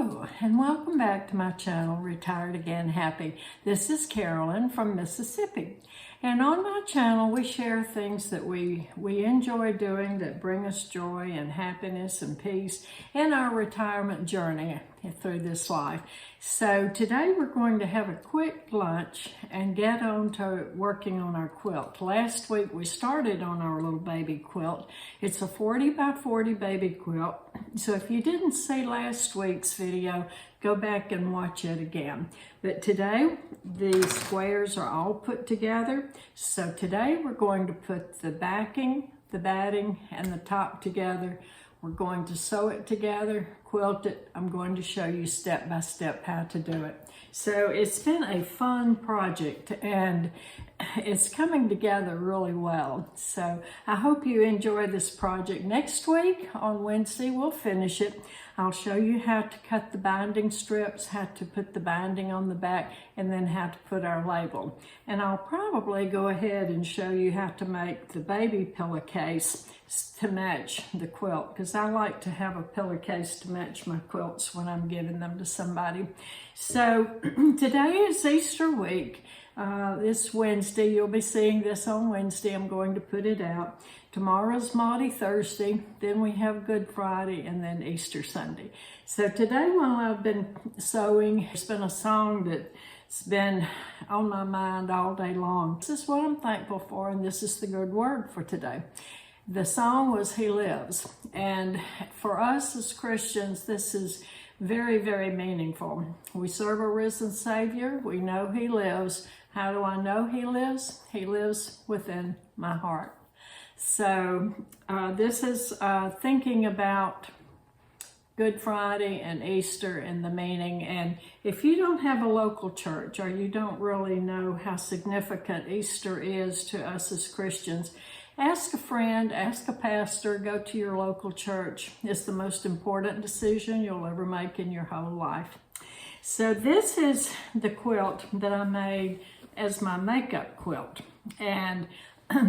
Hello and welcome back to my channel, Retired Again Happy. This is Carolyn from Mississippi, and on my channel we share things that we enjoy doing that bring us joy and happiness and peace in our retirement journey through this life. So today we're going to have a quick lunch and get on to working on our quilt. Last week we started on our little baby quilt. It's a 40 by 40 baby quilt. So if you didn't see last week's video, go back and watch it again. But today the squares are all put together. So today we're going to put the backing, the batting, and the top together. We're going to sew it together, quilt it. I'm going to show you step by step how to do it. So it's been a fun project and it's coming together really well. So I hope you enjoy this project. Next week on Wednesday, we'll finish it. I'll show you how to cut the binding strips, how to put the binding on the back, and then how to put our label. And I'll probably go ahead and show you how to make the baby pillowcase to match the quilt, because I like to have a pillowcase to match my quilts when I'm giving them to somebody. So today is Easter week. This Wednesday, you'll be seeing this on Wednesday. I'm going to put it out. Tomorrow's Maundy Thursday, then we have Good Friday, and then Easter Sunday. So today while I've been sewing, it's been a song that's been on my mind all day long. This is what I'm thankful for, and this is the good word for today. The song was He Lives, and for us as Christians, this is very, very meaningful. We serve a risen Savior. We know He lives. How do I know He lives? He lives within my heart. So this is thinking about Good Friday and Easter and the meaning. And if you don't have a local church or you don't really know how significant Easter is to us as Christians, ask a friend, ask a pastor, go to your local church. It's the most important decision you'll ever make in your whole life. So this is the quilt that I made as my makeup quilt. And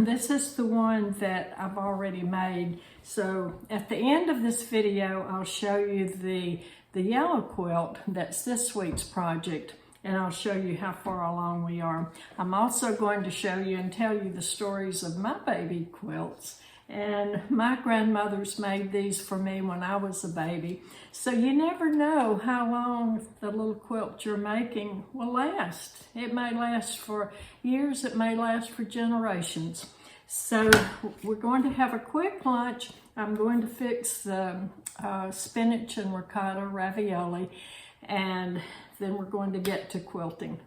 this is the one that I've already made. So at the end of this video, I'll show you the yellow quilt that's this week's project, and I'll show you how far along we are. I'm also going to show you and tell you the stories of my baby quilts. And my grandmothers made these for me when I was a baby. So you never know how long the little quilt you're making will last. It may last for years, it may last for generations. So we're going to have a quick lunch. I'm going to fix the spinach and ricotta ravioli, and then we're going to get to quilting.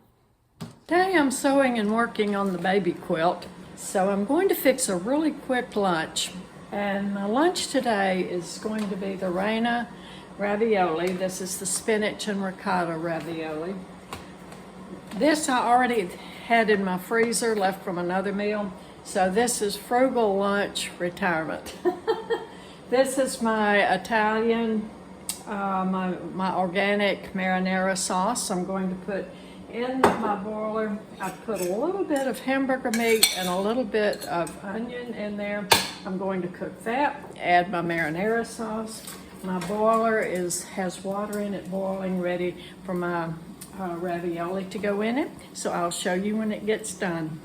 Today I'm sewing and working on the baby quilt. So I'm going to fix a really quick lunch, and my lunch today is going to be the Reina ravioli. This is the spinach and ricotta ravioli. This I already had in my freezer, left from another meal. So this is frugal lunch retirement. This is my Italian, my organic marinara sauce. I'm going to put in my boiler. I put a little bit of hamburger meat and a little bit of onion in there. I'm going to cook that, add my marinara sauce. My boiler has water in it boiling, ready for my ravioli to go in it. So I'll show you when it gets done.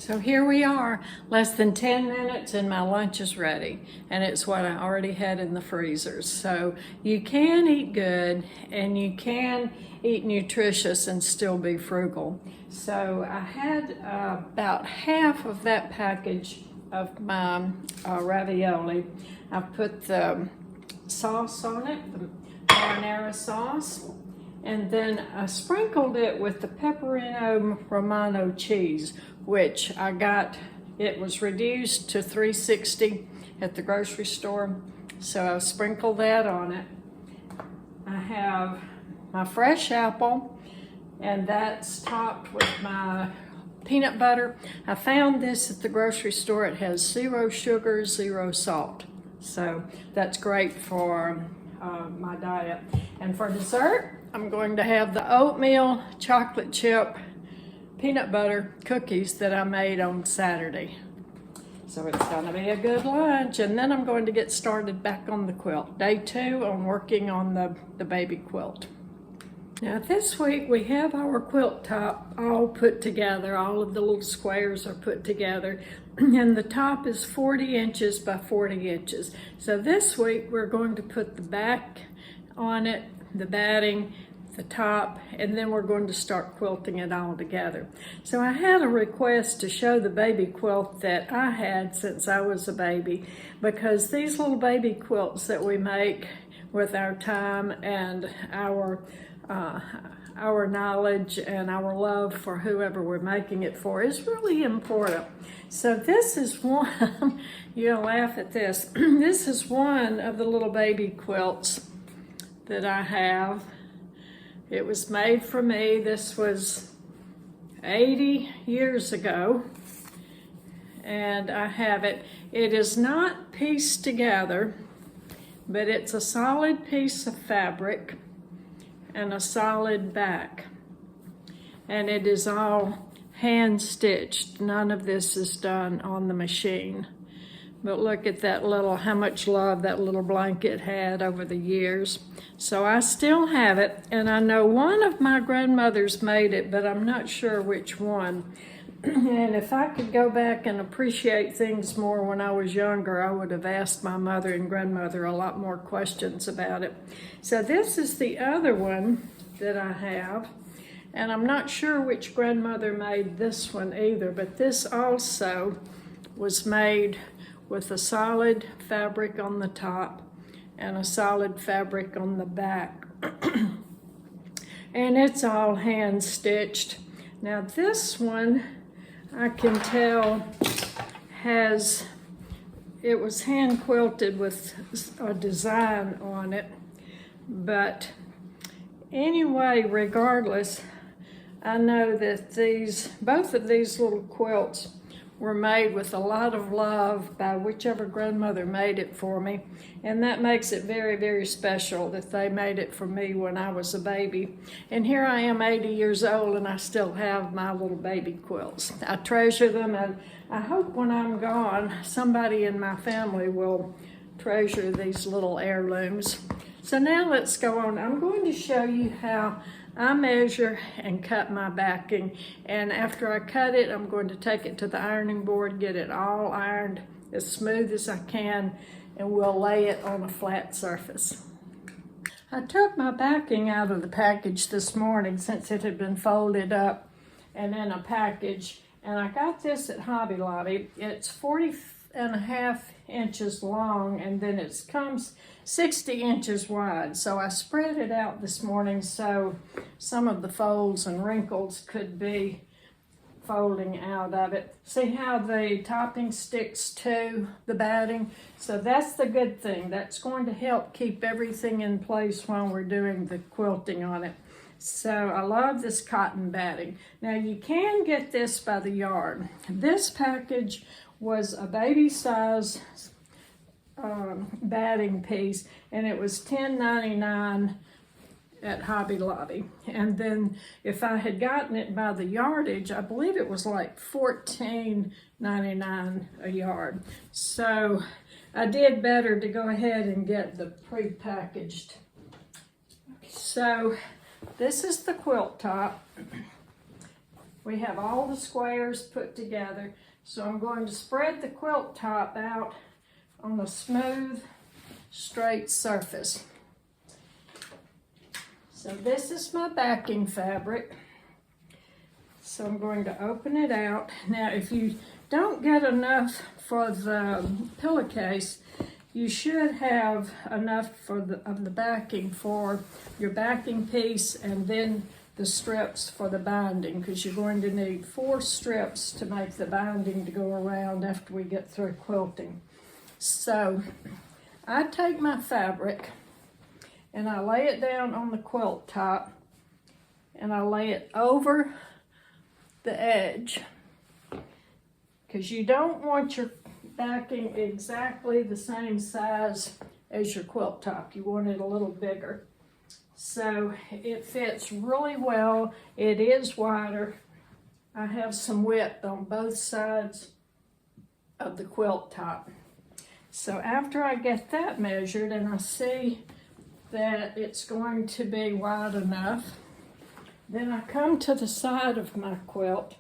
So here we are, less than 10 minutes and my lunch is ready, and it's what I already had in the freezers. So you can eat good and you can eat nutritious and still be frugal. So I had about half of that package of my ravioli. I put the sauce on it, the marinara sauce, and then I sprinkled it with the Pecorino Romano cheese, which I got. It was reduced to $3.60 at the grocery store, so I sprinkled that on it. I have my fresh apple, and that's topped with my peanut butter. I found this at the grocery store. It has 0 sugar, 0 salt, so that's great for my diet. And for dessert, I'm going to have the oatmeal chocolate chip peanut butter cookies that I made on Saturday. So it's gonna be a good lunch, and then I'm going to get started back on the quilt. Day 2 on working on the baby quilt. Now this week we have our quilt top all put together. All of the little squares are put together, and the top is 40 inches by 40 inches. So this week we're going to put the back on it, the batting, the top, and then we're going to start quilting it all together. So I had a request to show the baby quilt that I had since I was a baby, because these little baby quilts that we make with our time and our knowledge and our love for whoever we're making it for is really important. So this is one, you'll laugh at this, this is one of the little baby quilts that I have. It was made for me. This was 80 years ago, and I have it. It is not pieced together, but it's a solid piece of fabric and a solid back, and it is all hand stitched. None of this is done on the machine. But look at that little, how much love that little blanket had over the years. So I still have it, and I know one of my grandmothers made it, but I'm not sure which one. And if I could go back and appreciate things more when I was younger, I would have asked my mother and grandmother a lot more questions about it. So this is the other one that I have, and I'm not sure which grandmother made this one either, but this also was made with a solid fabric on the top and a solid fabric on the back. And it's all hand stitched. Now this one, I can tell it was hand quilted with a design on it. But anyway, regardless, I know that both of these little quilts were made with a lot of love by whichever grandmother made it for me. And that makes it very, very special that they made it for me when I was a baby. And here I am 80 years old, and I still have my little baby quilts. I treasure them, and I hope when I'm gone, somebody in my family will treasure these little heirlooms. So now let's go on. I'm going to show you how I measure and cut my backing, and after I cut it, I'm going to take it to the ironing board, get it all ironed as smooth as I can, and we'll lay it on a flat surface. I took my backing out of the package this morning since it had been folded up and in a package, and I got this at Hobby Lobby. It's 40.5 inches long, and then it comes 60 inches wide. So I spread it out this morning so some of the folds and wrinkles could be folding out of it. See how the topping sticks to the batting? So that's the good thing. That's going to help keep everything in place while we're doing the quilting on it. So I love this cotton batting. Now you can get this by the yard. This package was a baby size batting piece, and it was $10.99 at Hobby Lobby. And then if I had gotten it by the yardage, I believe it was like $14.99 a yard. So I did better to go ahead and get the pre-packaged. So this is the quilt top. We have all the squares put together. So I'm going to spread the quilt top out on a smooth, straight surface. So this is my backing fabric. So I'm going to open it out. Now, if you don't get enough for the pillowcase, you should have enough of the backing for your backing piece, and then the strips for the binding, because you're going to need 4 strips to make the binding to go around after we get through quilting. So I take my fabric and I lay it down on the quilt top, and I lay it over the edge, because you don't want your backing exactly the same size as your quilt top. You want it a little bigger. So it fits really well. It is wider. I have some width on both sides of the quilt top. So after I get that measured and I see that it's going to be wide enough, then I come to the side of my quilt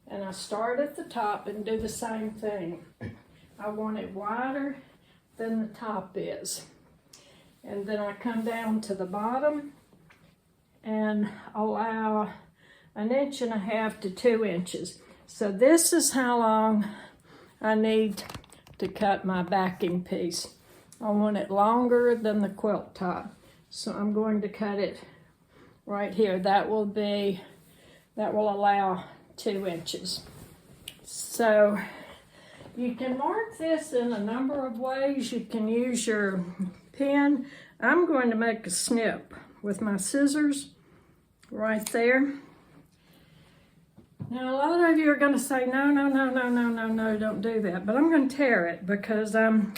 and I start at the top and do the same thing. I want it wider than the top is. And then I come down to the bottom and allow 1.5 inches to 2 inches. So this is how long I need to cut my backing piece. I want it longer than the quilt top. So I'm going to cut it right here. That will allow 2 inches. So you can mark this in a number of ways. You can use your pen. I'm going to make a snip with my scissors right there. Now a lot of you are going to say, no, don't do that. But I'm going to tear it because I'm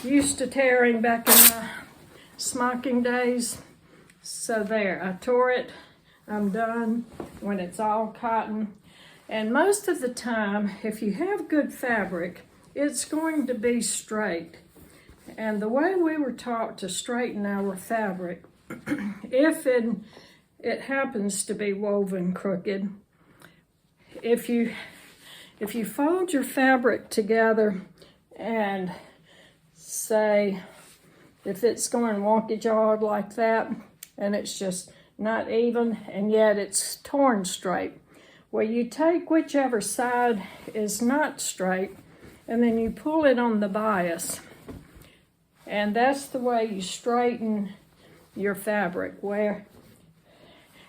used to tearing back in my smocking days. So there, I tore it. I'm done when it's all cotton. And most of the time, if you have good fabric, it's going to be straight. And the way we were taught to straighten our fabric, if it happens to be woven crooked, if you fold your fabric together and say, if it's going wonky-jawed like that, and it's just not even, and yet it's torn straight. Well, you take whichever side is not straight, and then you pull it on the bias. And that's the way you straighten your fabric.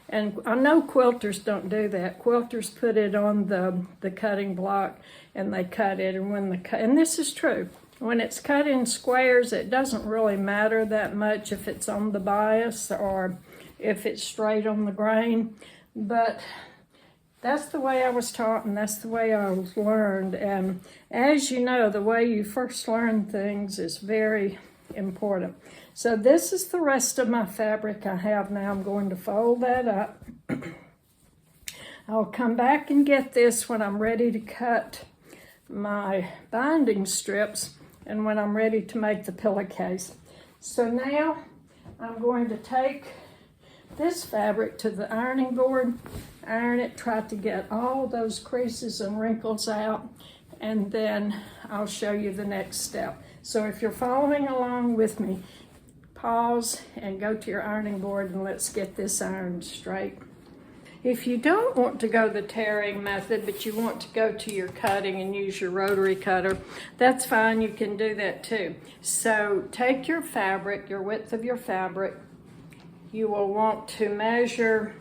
And I know quilters don't do that. Quilters put it on the cutting block, and they cut it. And this is true. When it's cut in squares, it doesn't really matter that much if it's on the bias or if it's straight on the grain. But that's the way I was taught, and that's the way I was learned. And as you know, the way you first learn things is very important. So this is the rest of my fabric I have now. I'm going to fold that up. I'll come back and get this when I'm ready to cut my binding strips and when I'm ready to make the pillowcase. So now I'm going to take this fabric to the ironing board, iron it, try to get all those creases and wrinkles out, and then I'll show you the next step. So if you're following along with me, pause and go to your ironing board and let's get this ironed straight. If you don't want to go the tearing method, but you want to go to your cutting and use your rotary cutter, that's fine, you can do that too. So take your fabric, your width of your fabric. You will want to measure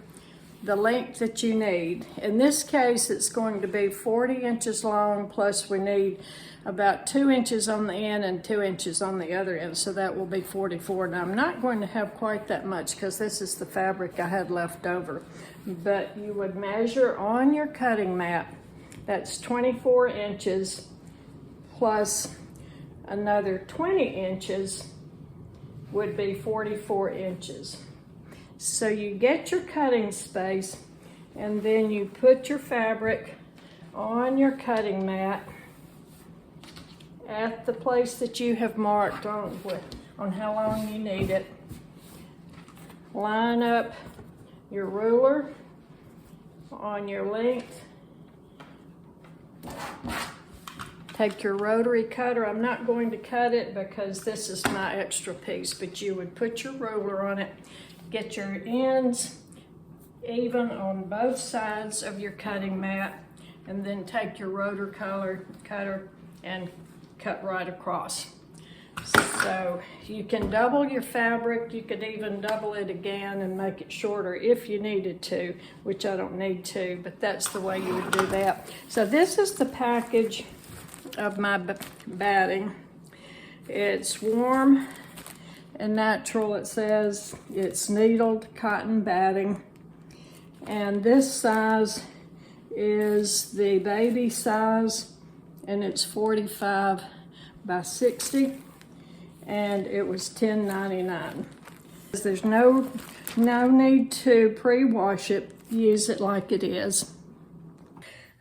the length that you need. In this case, it's going to be 40 inches long, plus we need about 2 inches on the end and 2 inches on the other end, so that will be 44. Now I'm not going to have quite that much because this is the fabric I had left over, but you would measure on your cutting mat. That's 24 inches plus another 20 inches would be 44 inches. So you get your cutting space, and then you put your fabric on your cutting mat at the place that you have marked on how long you need it. Line up your ruler on your length. Take your rotary cutter. I'm not going to cut it because this is my extra piece, but you would put your ruler on it. Get your ends even on both sides of your cutting mat, and then take your rotor cutter and cut right across. So you can double your fabric. You could even double it again and make it shorter if you needed to, which I don't need to, but that's the way you would do that. So this is the package of my batting. It's warm and natural. It says it's needled cotton batting, and this size is the baby size, and it's 45 by 60, and it was $10.99. There's no need to pre-wash it. Use it like it is.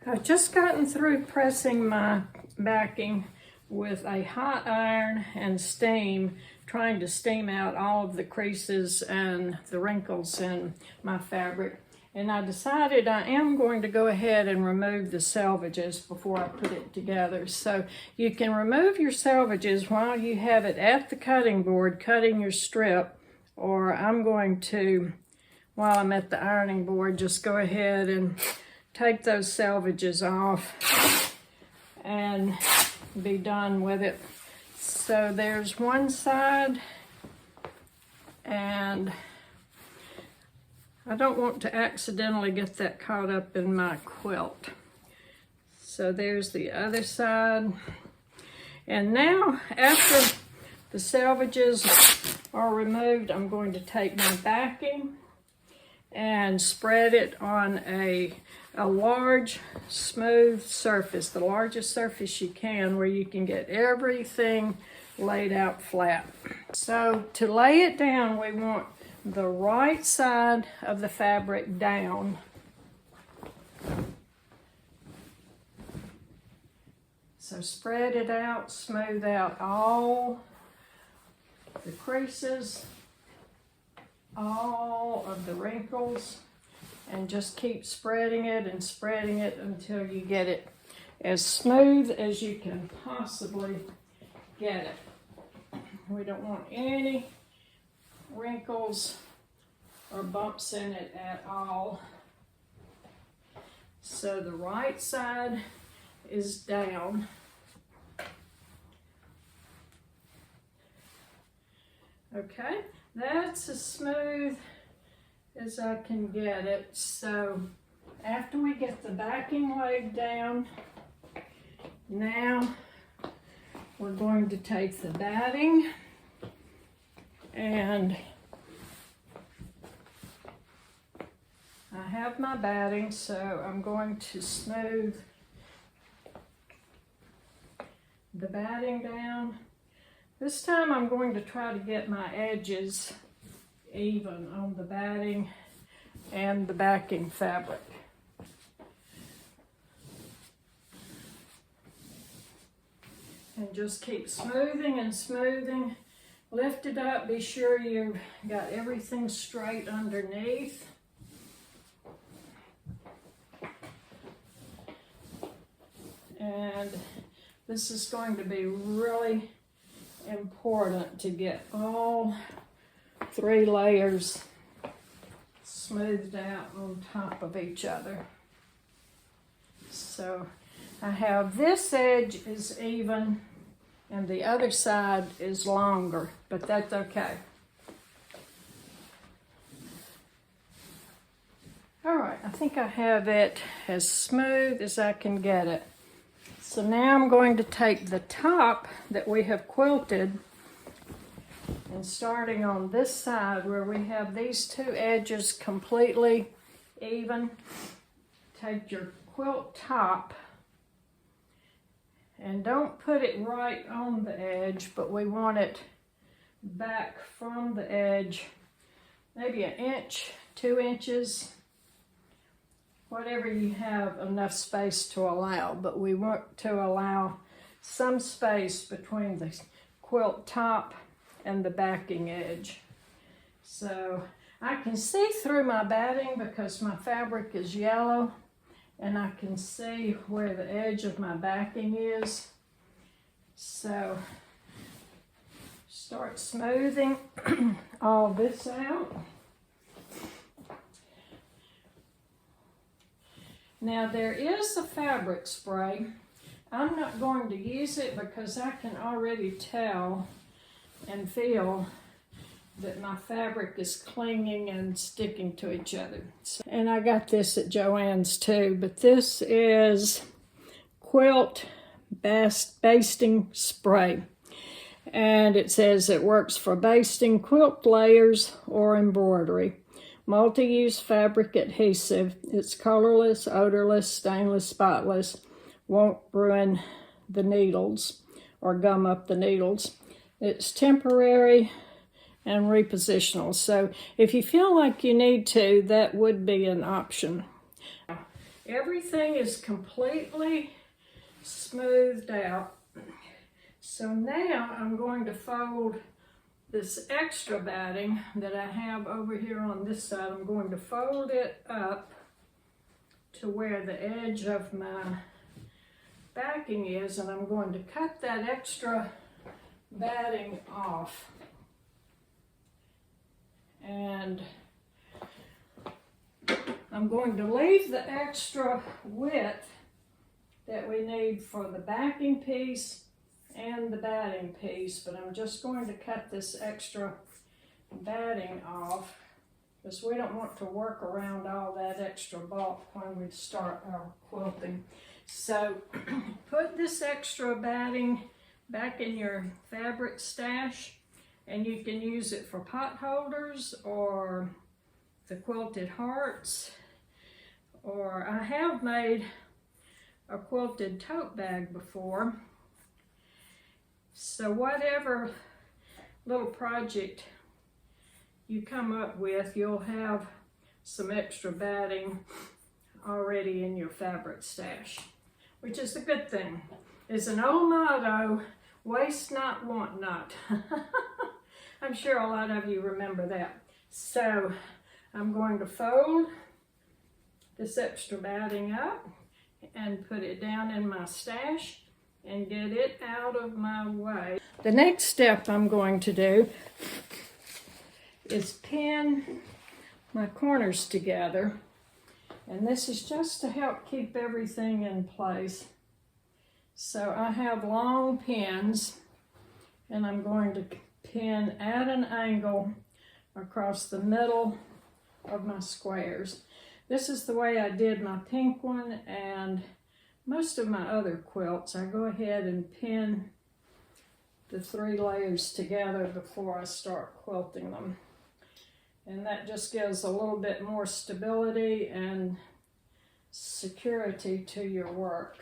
I've just gotten through pressing my backing with a hot iron and steam, trying to steam out all of the creases and the wrinkles in my fabric. And I decided I am going to go ahead and remove the selvages before I put it together. So you can remove your selvages while you have it at the cutting board, cutting your strip, or I'm going to, while I'm at the ironing board, just go ahead and take those selvages off and be done with it. So there's one side, and I don't want to accidentally get that caught up in my quilt. So there's the other side. And now, after the selvages are removed, I'm going to take my backing and spread it on a large, smooth surface, the largest surface you can, where you can get everything laid out flat. So to lay it down, we want the right side of the fabric down. So spread it out, smooth out all the creases, all of the wrinkles, and just keep spreading it until you get it as smooth as you can possibly get it. We don't want any wrinkles or bumps in it at all. So the right side is down. Okay, that's as smooth as I can get it. So after we get the backing laid down, now we're going to take the batting and I have my batting, so I'm going to smooth the batting down. This time I'm going to try to get my edges even on the batting and the backing fabric. And just keep smoothing and smoothing. Lift it up, be sure you've got everything straight underneath. And this is going to be really important to get all 3 layers smoothed out on top of each other. So I have this edge is even and the other side is longer, but that's okay. All right, I think I have it as smooth as I can get it. So now I'm going to take the top that we have quilted, and starting on this side where we have these 2 edges completely even, take your quilt top and don't put it right on the edge, but we want it back from the edge, maybe 1 inch, 2 inches, whatever you have enough space to allow, but we want to allow some space between the quilt top and the backing edge. So I can see through my batting because my fabric is yellow, and I can see where the edge of my backing is. So start smoothing all this out. Now there is a fabric spray. I'm not going to use it because I can already tell and feel that my fabric is clinging and sticking to each other. And I got this at Joann's too, but this is Quilt Basting Spray. And it says it works for basting quilt layers or embroidery. Multi-use fabric adhesive. It's colorless, odorless, stainless, spotless. Won't ruin the needles or gum up the needles. It's temporary and repositional. So if you feel like you need to, that would be an option. Everything is completely smoothed out. So now I'm going to fold this extra batting that I have over here on this side. I'm going to fold it up to where the edge of my backing is, and I'm going to cut that extra batting off. And I'm going to leave the extra width that we need for the backing piece and the batting piece, but I'm just going to cut this extra batting off because we don't want to work around all that extra bulk when we start our quilting. So put this extra batting back in your fabric stash, and you can use it for pot holders or the quilted hearts, or I have made a quilted tote bag before. So whatever little project you come up with, you'll have some extra batting already in your fabric stash, which is a good thing. It's an old motto, waste not, want not. I'm sure a lot of you remember that. So I'm going to fold this extra batting up and put it down in my stash and get it out of my way. The next step I'm going to do is pin my corners together, and this is just to help keep everything in place. So I have long pins, and I'm going to pin at an angle across the middle of my squares. This is the way I did my pink one and most of my other quilts. I go ahead and pin the 3 layers together before I start quilting them. And that just gives a little bit more stability and security to your work.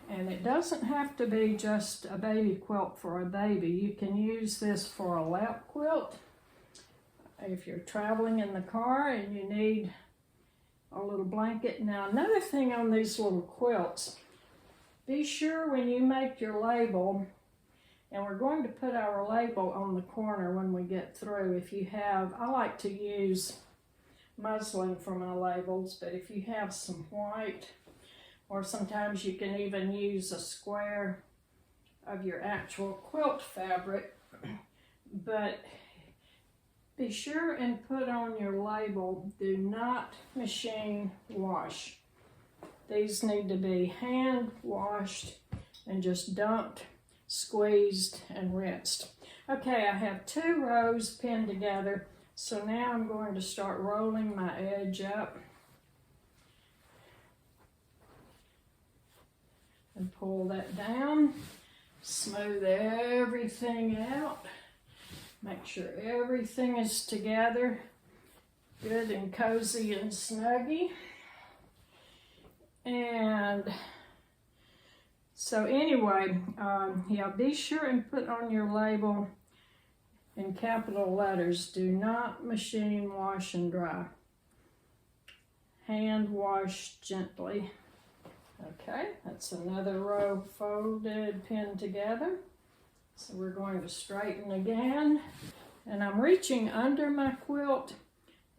And it doesn't have to be just a baby quilt for a baby. You can use this for a lap quilt. If you're traveling in the car and you need a little blanket. Now, another thing on these little quilts, be sure when you make your label, and we're going to put our label on the corner when we get through. If you have, I like to use muslin for my labels, but if you have some white, or sometimes you can even use a square of your actual quilt fabric, but be sure and put on your label, do not machine wash. These need to be hand washed and just dumped, squeezed, and rinsed. Okay, I have 2 rows pinned together, so now I'm going to start rolling my edge up and pull that down, smooth everything out. Make sure everything is together, good and cozy and snuggy. And so anyway, yeah, be sure and put on your label in capital letters, do not machine wash and dry. Hand wash gently. Okay, that's another row folded, pinned together. So we're going to straighten again, and I'm reaching under my quilt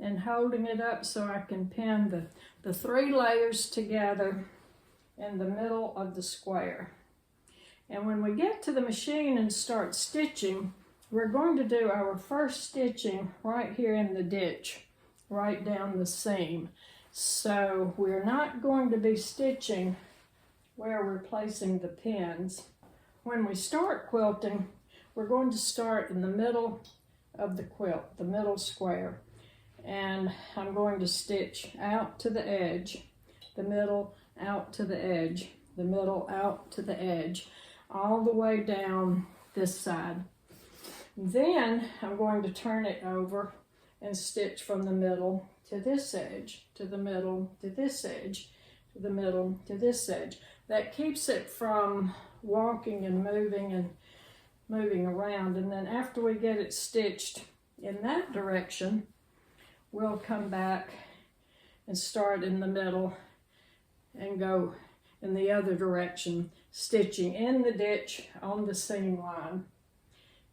and holding it up so I can pin the 3 layers together in the middle of the square. And when we get to the machine and start stitching, we're going to do our first stitching right here in the ditch, right down the seam. So we're not going to be stitching where we're placing the pins. When we start quilting, we're going to start in the middle of the quilt, the middle square. And I'm going to stitch out to the edge, the middle, out to the edge, the middle, out to the edge, all the way down this side. Then I'm going to turn it over and stitch from the middle to this edge, to the middle, to this edge, to the middle, to this edge. That keeps it from walking and moving around. And then after we get it stitched in that direction, we'll come back and start in the middle and go in the other direction, stitching in the ditch on the seam line.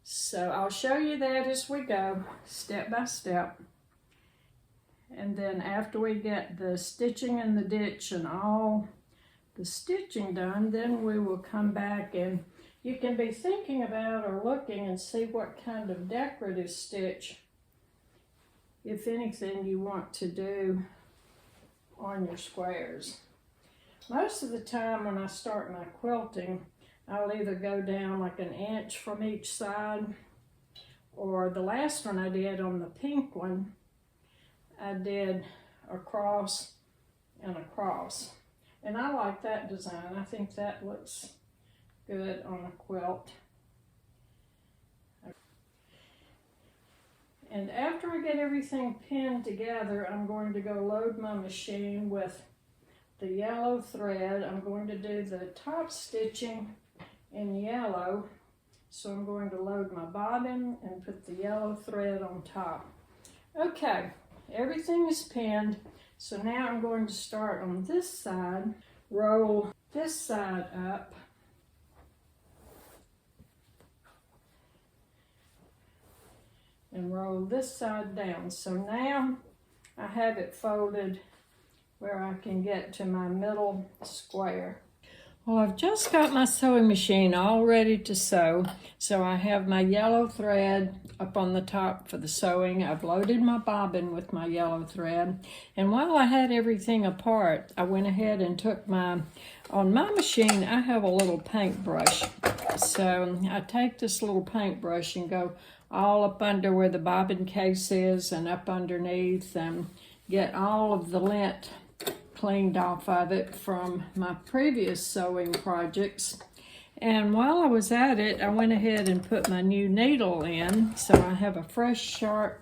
So I'll show you that as we go, step by step. And then after we get the stitching in the ditch and all the stitching done, then we will come back, and you can be thinking about or looking and see what kind of decorative stitch, if anything, you want to do on your squares. Most of the time when I start my quilting, I'll either go down like an inch from each side, or the last one I did on the pink one, I did a cross and a cross. And I like that design. I think that looks good on a quilt. And after I get everything pinned together, I'm going to go load my machine with the yellow thread. I'm going to do the top stitching in yellow. So I'm going to load my bobbin and put the yellow thread on top. Okay, everything is pinned. So now I'm going to start on this side, roll this side up, and roll this side down. So now I have it folded where I can get to my middle square. Well, I've just got my sewing machine all ready to sew. So I have my yellow thread up on the top for the sewing. I've loaded my bobbin with my yellow thread. And while I had everything apart, I went ahead and took on my machine, I have a little paintbrush. So I take this little paintbrush and go all up under where the bobbin case is and up underneath, and get all of the lint cleaned off of it from my previous sewing projects. And while I was at it, I went ahead and put my new needle in. So I have a fresh, sharp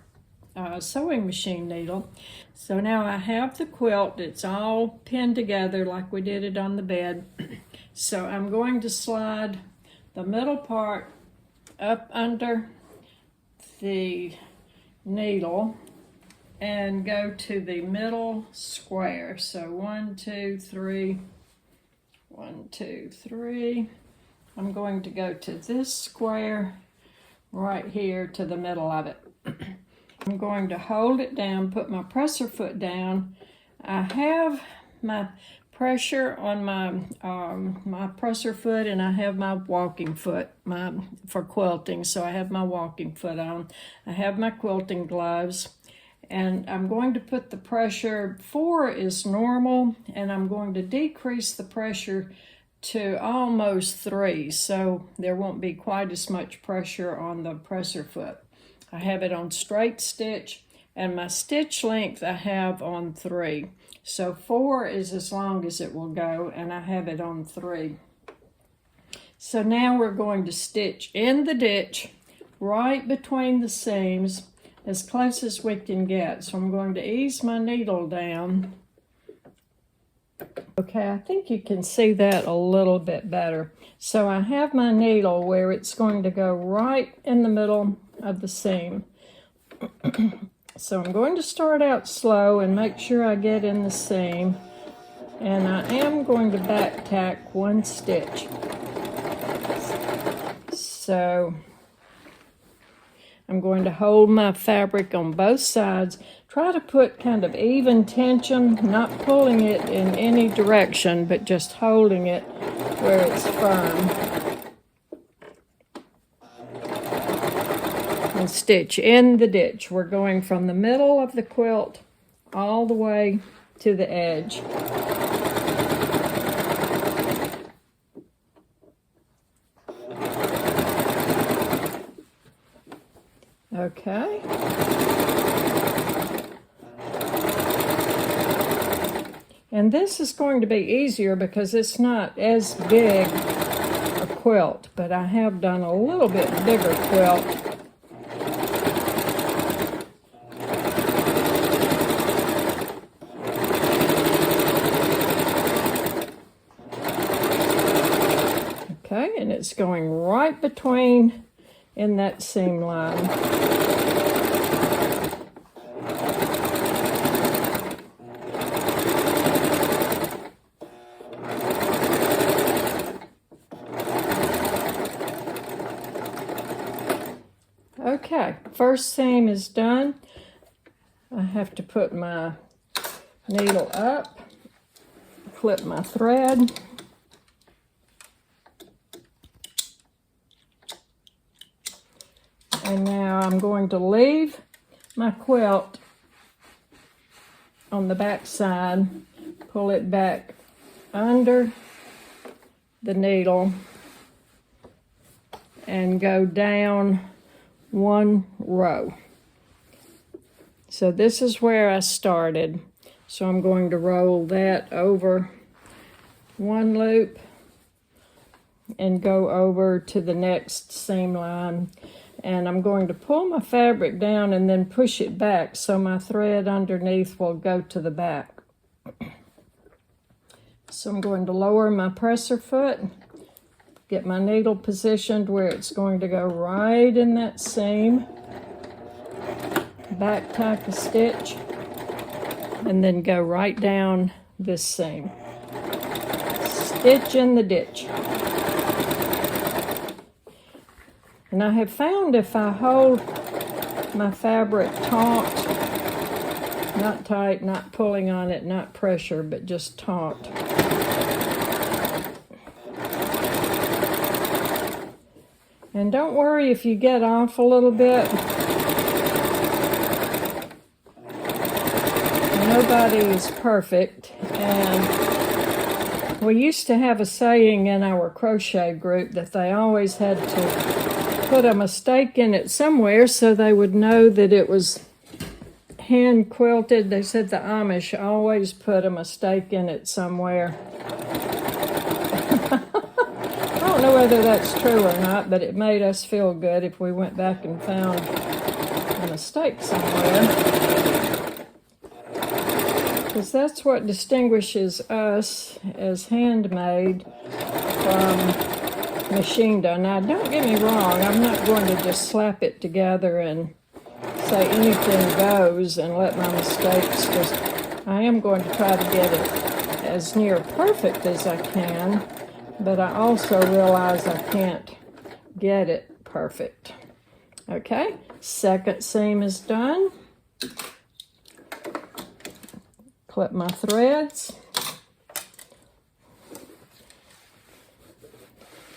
sewing machine needle. So now I have the quilt. It's all pinned together like we did it on the bed. So I'm going to slide the middle part up under the needle and go to the middle square. So 1, 2, 3, 1, 2, 3. I'm going to go to this square right here to the middle of it. I'm going to hold it down, put my presser foot down. I have my pressure on my presser foot, and I have my walking foot for quilting. So I have my walking foot on. I have my quilting gloves. And I'm going to put the pressure, 4 is normal, and I'm going to decrease the pressure to almost 3, so there won't be quite as much pressure on the presser foot. I have it on straight stitch, and my stitch length I have on 3. So 4 is as long as it will go, and I have it on 3. So now we're going to stitch in the ditch right between the seams, as close as we can get. So I'm going to ease my needle down. Okay, I think you can see that a little bit better. So I have my needle where it's going to go right in the middle of the seam. So I'm going to start out slow and make sure I get in the seam. And I am going to back tack 1 stitch. So I'm going to hold my fabric on both sides. Try to put kind of even tension, not pulling it in any direction, but just holding it where it's firm. And stitch in the ditch. We're going from the middle of the quilt all the way to the edge. Okay. And this is going to be easier because it's not as big a quilt, but I have done a little bit bigger quilt. Okay, and it's going right between in that seam line. first seam is done, I have to put my needle up, clip my thread, and now I'm going to leave my quilt on the back side, pull it back under the needle, and go down one row. So this is where I started. So I'm going to roll that over one loop and go over to the next seam line. And I'm going to pull my fabric down and then push it back so my thread underneath will go to the back. So I'm going to lower my presser foot, get my needle positioned where it's going to go right in that seam, back tack a stitch, and then go right down this seam. Stitch in the ditch. And I have found if I hold my fabric taut, not tight, not pulling on it, not pressure, but just taut, and don't worry if you get off a little bit. Nobody is perfect, and we used to have a saying in our crochet group that they always had to put a mistake in it somewhere so they would know that it was hand quilted. They said the Amish always put a mistake in it somewhere. I don't know whether that's true or not, but it made us feel good if we went back and found a mistake somewhere. Because that's what distinguishes us as handmade from machine done. Now, don't get me wrong, I'm not going to just slap it together and say anything goes and let my mistakes just... I am going to try to get it as near perfect as I can, but I also realize I can't get it perfect. Okay, second seam is done. Clip my threads.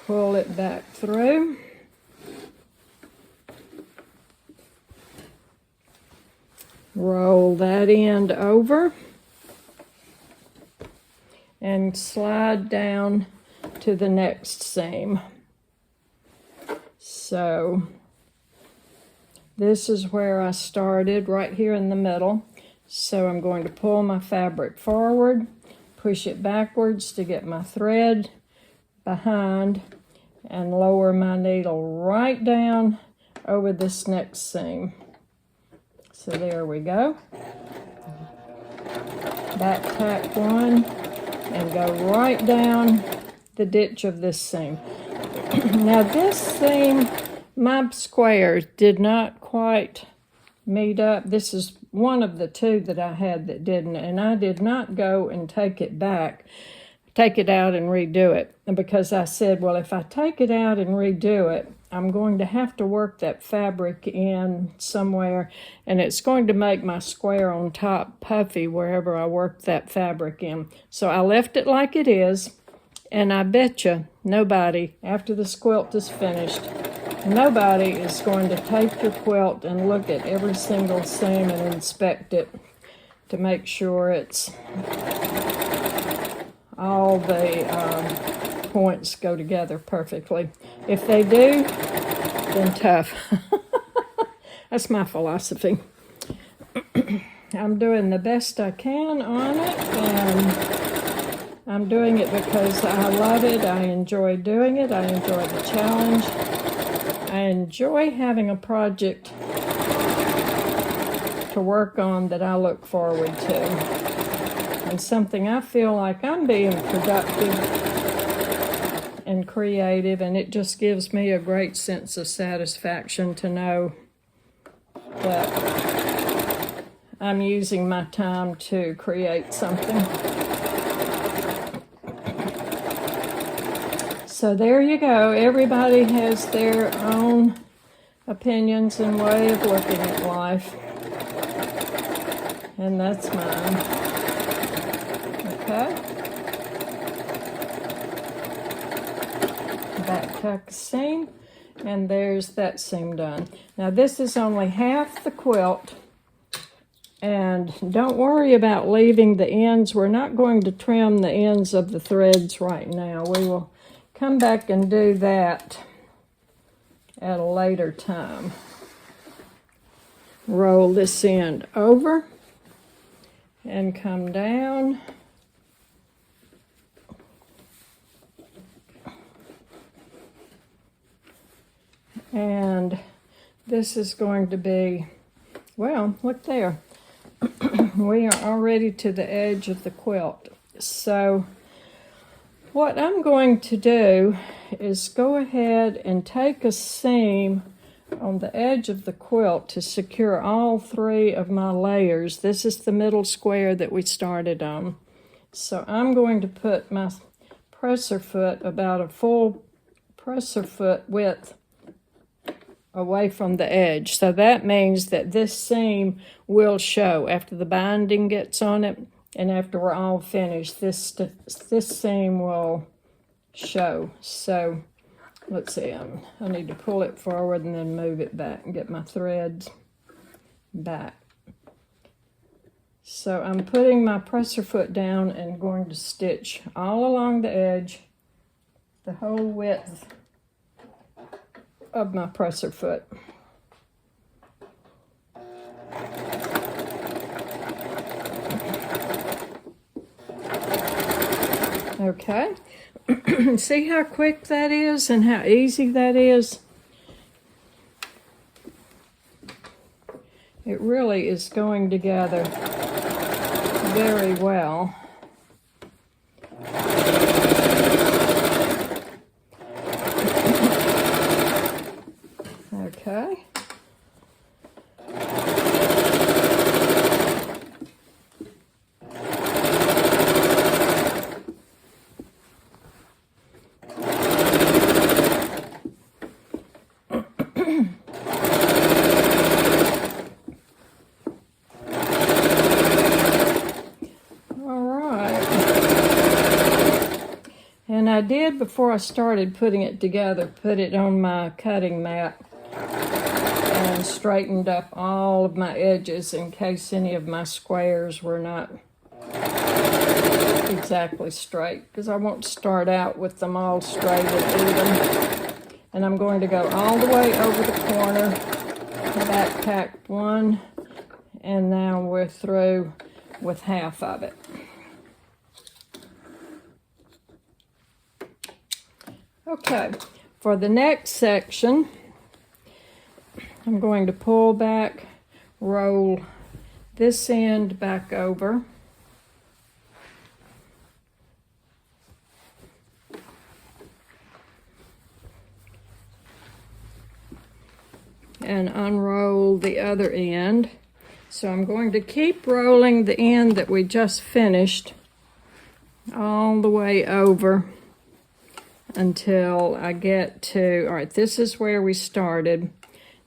Pull it back through. Roll that end over and slide down to the next seam. So this is where I started, right here in the middle. So I'm going to pull my fabric forward, push it backwards to get my thread behind, and lower my needle right down over this next seam. So there we go. Back tack one and go right down the ditch of this seam. Now this seam, my square did not quite meet up. This is one of the two that I had that didn't, and I did not go and take it out and redo it, because I said, well, if I take it out and redo it, I'm going to have to work that fabric in somewhere, and it's going to make my square on top puffy wherever I work that fabric in. So I left it like it is, and I bet you nobody, after this quilt is finished, nobody is going to take your quilt and look at every single seam and inspect it to make sure it's all the points go together perfectly. If they do, then tough. That's my philosophy. I'm doing the best I can on it, and I'm doing it because I love it. I enjoy doing it. I enjoy the challenge. I enjoy having a project to work on that I look forward to, and something I feel like I'm being productive and creative, and it just gives me a great sense of satisfaction to know that I'm using my time to create something. So there you go. Everybody has their own opinions and way of looking at life. And that's mine. Okay. Back tuck seam, and there's that seam done. Now this is only half the quilt, and don't worry about leaving the ends. We're not going to trim the ends of the threads right now. We will come back and do that at a later time. Roll this end over and come down. And this is going to be, well, look there. We are already to the edge of the quilt. So what I'm going to do is go ahead and take a seam on the edge of the quilt to secure all three of my layers. This is the middle square that we started on. So I'm going to put my presser foot about a full presser foot width away from the edge. So that means that this seam will show after the binding gets on it, and after we're all finished, this seam will show. So let's see, I need to pull it forward and then move it back and get my threads back. So I'm putting my presser foot down and going to stitch all along the edge, the whole width of my presser foot. Okay. See how quick that is and how easy that is? It really is going together very well. Okay. And I did, before I started putting it together, put it on my cutting mat and straightened up all of my edges in case any of my squares were not exactly straight, because I won't start out with them all straight and even. And I'm going to go all the way over the corner, back tacked one, and now we're through with half of it. Okay, for the next section, I'm going to pull back, roll this end back over, and unroll the other end. So I'm going to keep rolling the end that we just finished all the way over until I get to, all right, this is where we started.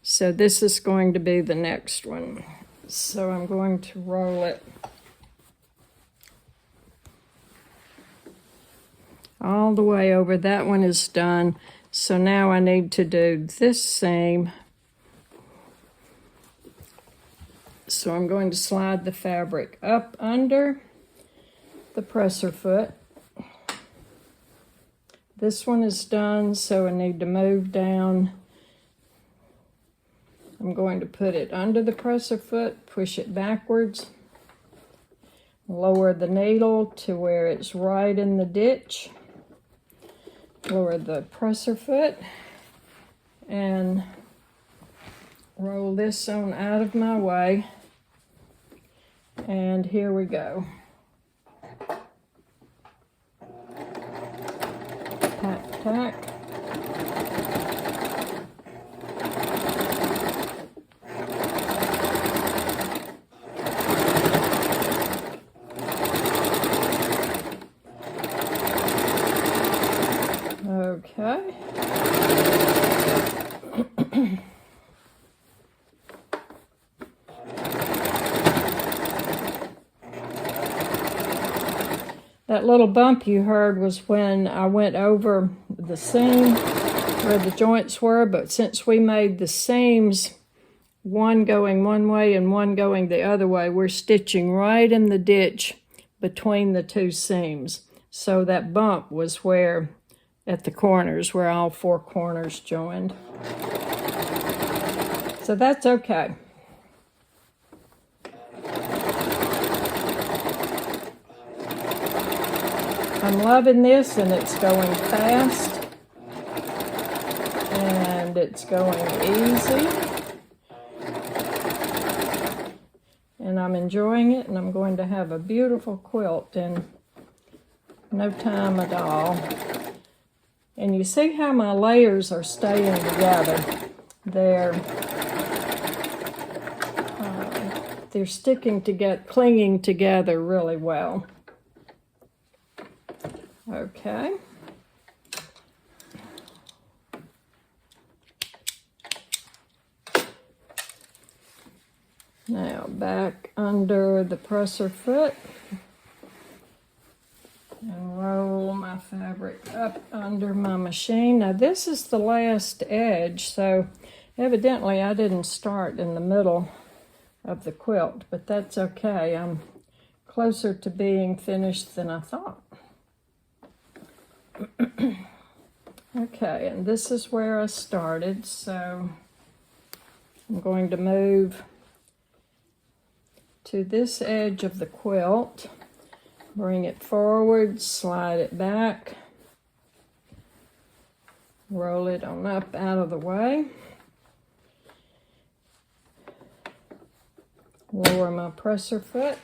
So this is going to be the next one. So I'm going to roll it all the way over. That one is done. So now I need to do this seam. So I'm going to slide the fabric up under the presser foot. This one is done, so I need to move down. I'm going to put it under the presser foot, push it backwards, lower the needle to where it's right in the ditch, lower the presser foot, and roll this on out of my way. And here we go. Tack, tack. Okay. That little bump you heard was when I went over the seam where the joints were, but since we made the seams one going one way and one going the other way, we're stitching right in the ditch between the two seams. So that bump was where, at the corners, where all four corners joined. So that's okay. I'm loving this, and it's going fast, and it's going easy, and I'm enjoying it, and I'm going to have a beautiful quilt in no time at all. And you see how my layers are staying together. They're sticking together, clinging together really well. Okay. Now back under the presser foot and roll my fabric up under my machine. Now this is the last edge, so evidently I didn't start in the middle of the quilt, but that's okay. I'm closer to being finished than I thought. Okay, and this is where I started, so I'm going to move to this edge of the quilt, bring it forward, slide it back, roll it on up out of the way, lower my presser foot,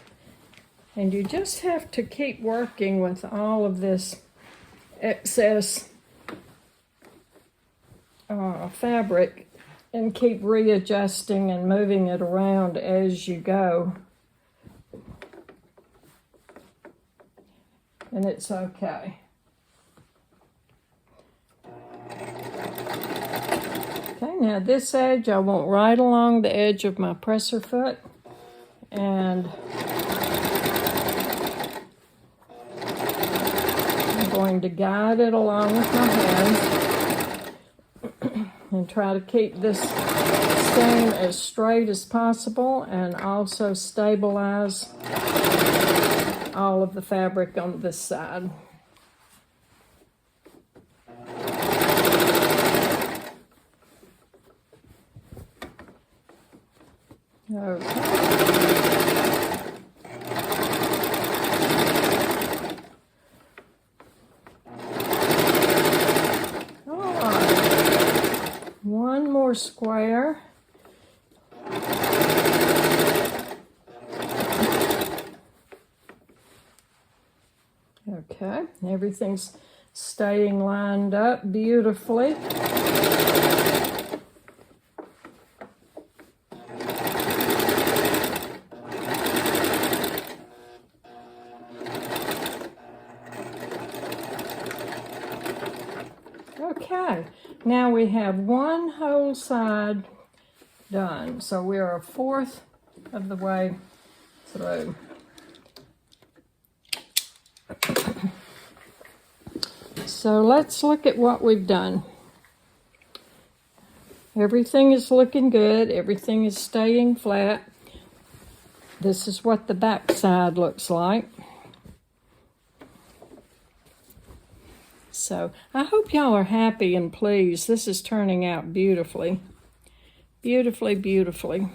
and you just have to keep working with all of this excess fabric and keep readjusting and moving it around as you go. And it's okay. Okay, now this edge I want right along the edge of my presser foot, and I'm going to guide it along with my hands and try to keep this seam as straight as possible and also stabilize all of the fabric on this side. Okay. One more square. Okay, everything's staying lined up beautifully. Okay, now we have one whole side done. So we are a fourth of the way through. So let's look at what we've done. Everything is looking good. Everything is staying flat. This is what the back side looks like. So I hope y'all are happy and pleased. This is turning out beautifully. Beautifully, beautifully.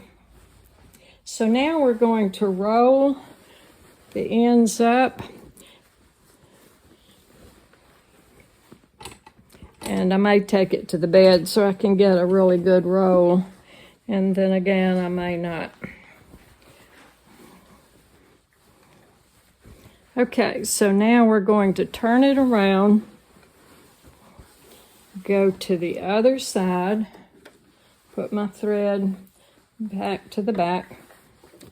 So now we're going to roll the ends up. And I may take it to the bed so I can get a really good roll. And then again, I may not. Okay, so now we're going to turn it around. Go to the other side. Put my thread back to the back.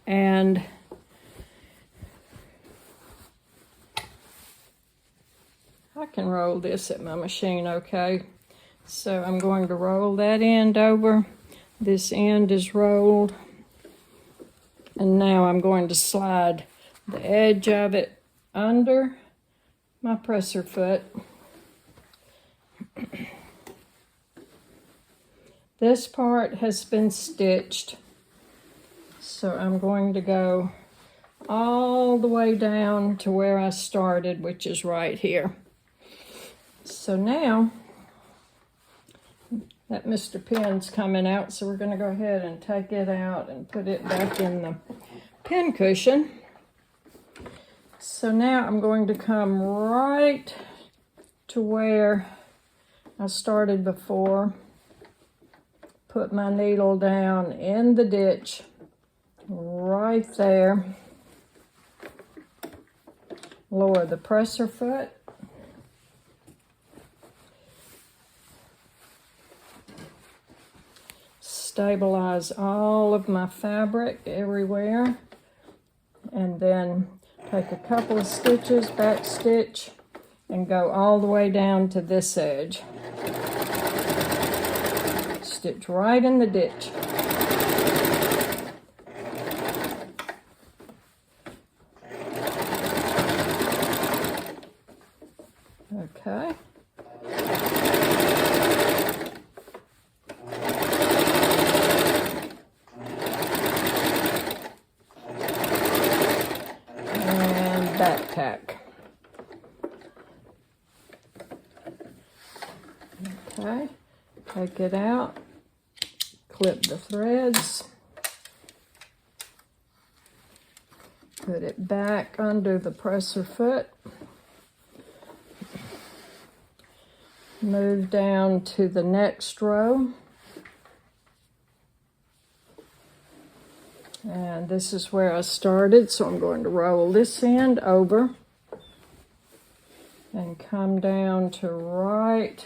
And I can roll this at my machine, okay? So I'm going to roll that end over. This end is rolled. And now I'm going to slide the edge of it under my presser foot. This part has been stitched, so I'm going to go all the way down to where I started, which is right here. So now that Mr. Pin's coming out, so we're going to go ahead and take it out and put it back in the pin cushion. So now I'm going to come right to where I started before, put my needle down in the ditch right there, lower the presser foot, stabilize all of my fabric everywhere, and then take a couple of stitches, back stitch, and go all the way down to this edge. Stitch right in the ditch. Okay. And back tack. Okay. Take it out. Clip the threads. Put it back under the presser foot. Move down to the next row. And this is where I started, so I'm going to roll this end over and come down to right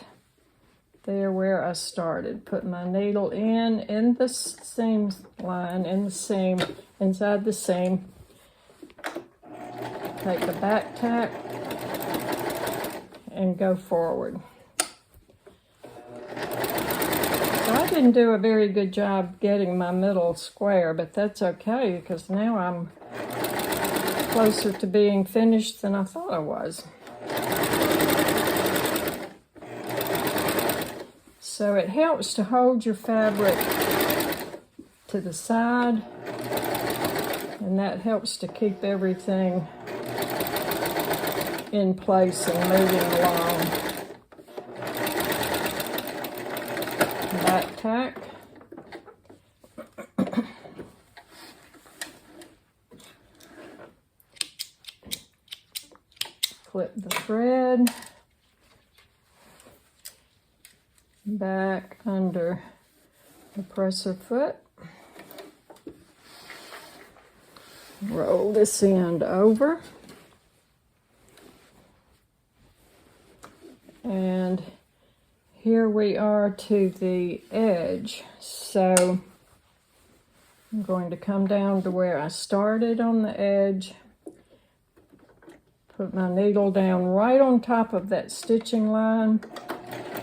there where I started. Put my needle in the seam line, in the seam, inside the seam. Take the back tack and go forward. So I didn't do a very good job getting my middle square, but that's okay because now I'm closer to being finished than I thought I was. So it helps to hold your fabric to the side, and that helps to keep everything in place and moving along. Back tack. Clip the thread. Back under the presser foot. Roll this end over. And here we are to the edge. So I'm going to come down to where I started on the edge. Put my needle down right on top of that stitching line.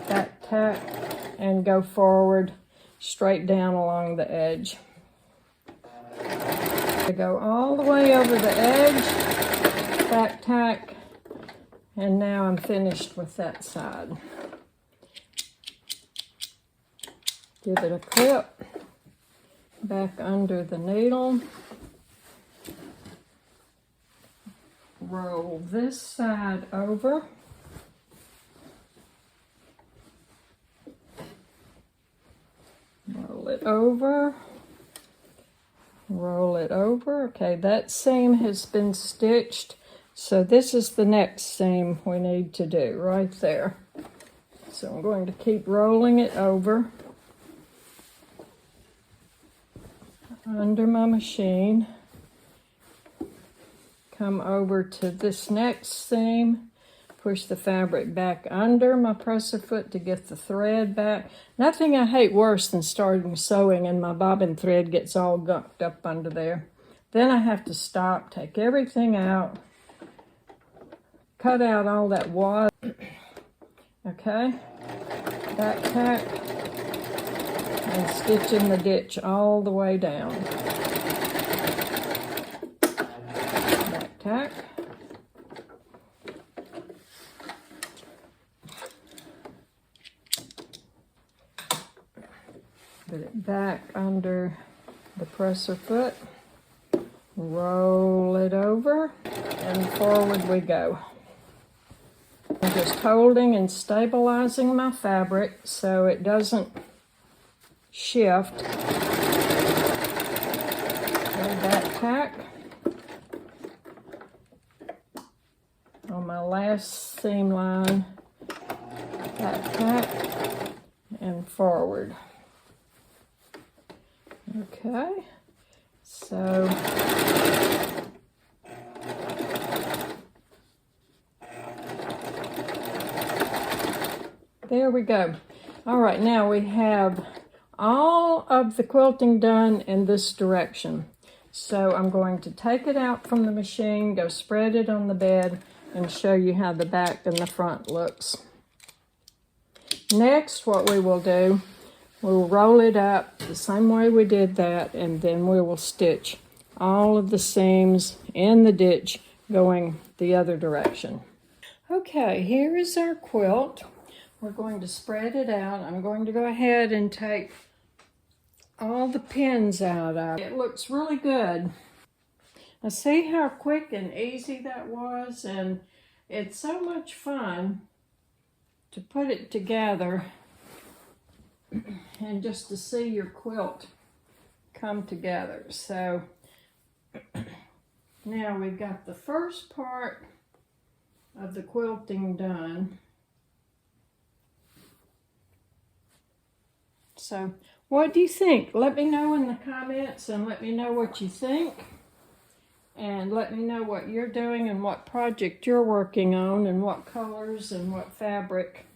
Back tack and go forward straight down along the edge. I go all the way over the edge, back tack, and now I'm finished with that side. Give it a clip, back under the needle, roll this side over, roll it over, roll it over. Okay, that seam has been stitched, so this is the next seam we need to do right there. So I'm going to keep rolling it over under my machine, come over to this next seam, push the fabric back under my presser foot to get the thread back. Nothing I hate worse than starting sewing and my bobbin thread gets all gunked up under there. Then I have to stop, take everything out, cut out all that wad. Okay, back tack and stitch in the ditch all the way down. Back tack. back under the presser foot, roll it over, and forward we go. I'm just holding and stabilizing my fabric so it doesn't shift. Back tack on my last seam line, back tack, and forward. Okay, so there we go. All right, now we have all of the quilting done in this direction. So I'm going to take it out from the machine, go spread it on the bed, and show you how the back and the front looks. Next, what we will do, we'll roll it up the same way we did that, and then we will stitch all of the seams in the ditch going the other direction. Okay, here is our quilt. We're going to spread it out. I'm going to go ahead and take all the pins out of it. It looks really good. Now see how quick and easy that was, and it's so much fun to put it together and just to see your quilt come together. So now we've got the first part of the quilting done. So what do you think? Let me know in the comments, and let me know what you think. And let me know what you're doing and what project you're working on and what colors and what fabric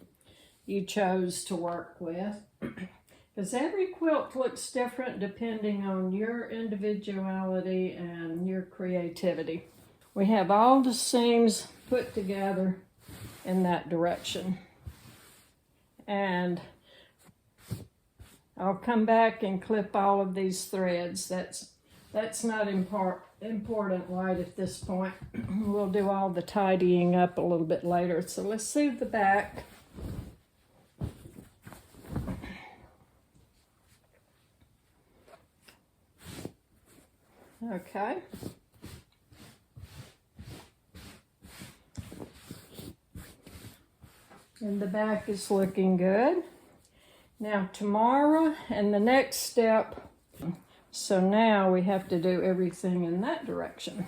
you chose to work with. Because every quilt looks different depending on your individuality and your creativity. We have all the seams put together in that direction. And I'll come back and clip all of these threads. That's not important right at this point. We'll do all the tidying up a little bit later. So let's see the back. Okay. And the back is looking good. Now tomorrow and the next step, so now we have to do everything in that direction.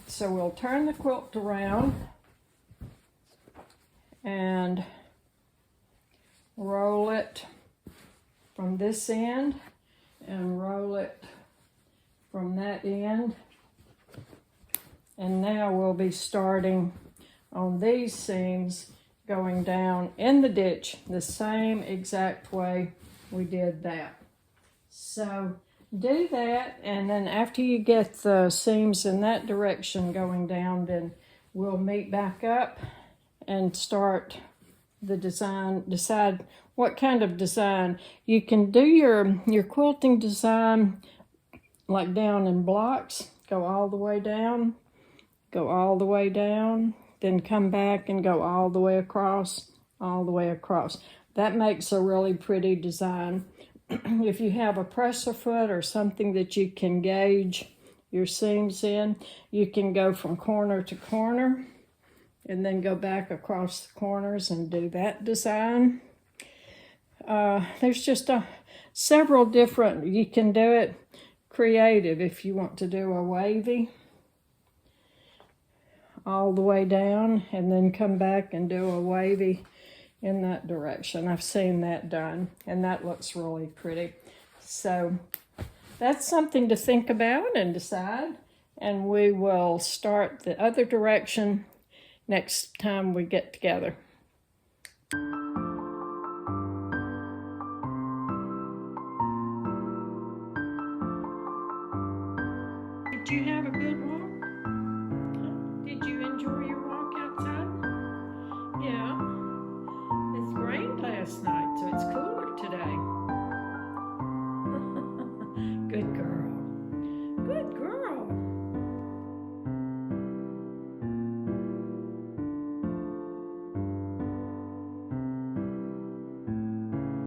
So we'll turn the quilt around and roll it from this end and roll it from that end. And now we'll be starting on these seams, going down in the ditch the same exact way we did that. So do that, and then after you get the seams in that direction going down, then we'll meet back up and start the design, decide what kind of design. You can do your quilting design like down in blocks, go all the way down, go all the way down, then come back and go all the way across, all the way across. That makes a really pretty design. If you have a presser foot or something that you can gauge your seams in, you can go from corner to corner and then go back across the corners and do that design. There's just several different, you can do it creative if you want to do a wavy all the way down and then come back and do a wavy in that direction. I've seen that done, and that looks really pretty. So that's something to think about and decide, and we will start the other direction next time we get together. Did you have a good one?